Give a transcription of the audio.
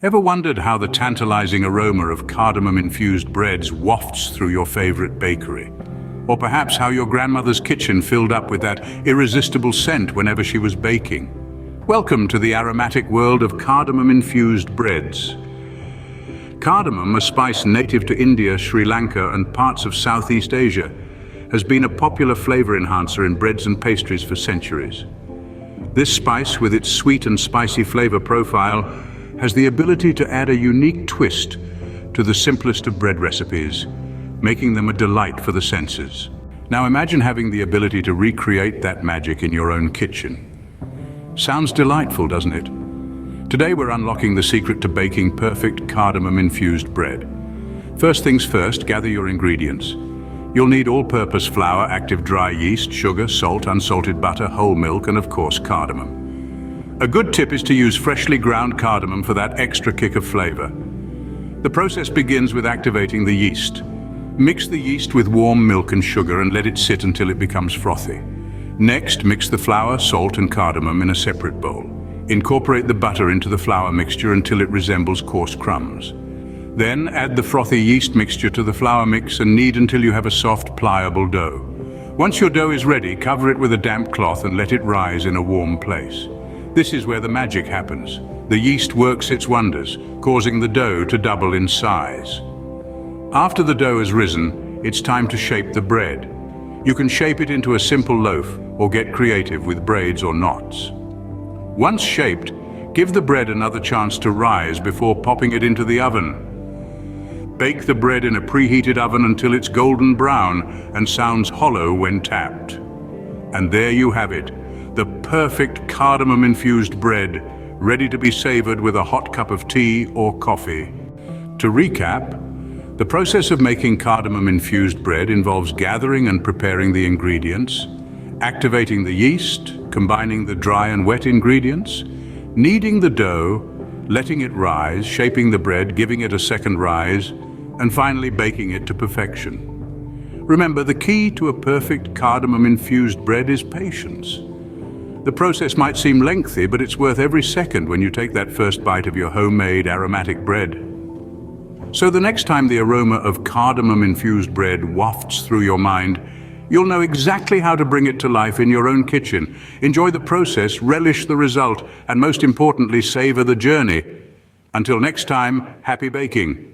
Ever wondered how the tantalizing aroma of cardamom-infused breads wafts through your favorite bakery? Or perhaps how your grandmother's kitchen filled up with that irresistible scent whenever she was baking? Welcome to the aromatic world of cardamom-infused breads. Cardamom, a spice native to India, Sri Lanka, and parts of Southeast Asia, has been a popular flavor enhancer in breads and pastries for centuries. This spice, with its sweet and spicy flavor profile, has the ability to add a unique twist to the simplest of bread recipes, making them a delight for the senses. Now imagine having the ability to recreate that magic in your own kitchen. Sounds delightful, doesn't it? Today we're unlocking the secret to baking perfect cardamom-infused bread. First things first, gather your ingredients. You'll need all-purpose flour, active dry yeast, sugar, salt, unsalted butter, whole milk, and of course cardamom. A good tip is to use freshly ground cardamom for that extra kick of flavor. The process begins with activating the yeast. Mix the yeast with warm milk and sugar and let it sit until it becomes frothy. Next, mix the flour, salt, and cardamom in a separate bowl. Incorporate the butter into the flour mixture until it resembles coarse crumbs. Then add the frothy yeast mixture to the flour mix and knead until you have a soft, pliable dough. Once your dough is ready, cover it with a damp cloth and let it rise in a warm place. This is where the magic happens. The yeast works its wonders, causing the dough to double in size. After the dough has risen, it's time to shape the bread. You can shape it into a simple loaf or get creative with braids or knots. Once shaped, give the bread another chance to rise before popping it into the oven. Bake the bread in a preheated oven until it's golden brown and sounds hollow when tapped. And there you have it, the perfect cardamom-infused bread, ready to be savored with a hot cup of tea or coffee. To recap, the process of making cardamom-infused bread involves gathering and preparing the ingredients, activating the yeast, combining the dry and wet ingredients, kneading the dough, letting it rise, shaping the bread, giving it a second rise, and finally baking it to perfection. Remember, the key to a perfect cardamom-infused bread is patience. The process might seem lengthy, but it's worth every second when you take that first bite of your homemade aromatic bread. So the next time the aroma of cardamom-infused bread wafts through your mind, you'll know exactly how to bring it to life in your own kitchen. Enjoy the process, relish the result, and most importantly, savor the journey. Until next time, happy baking.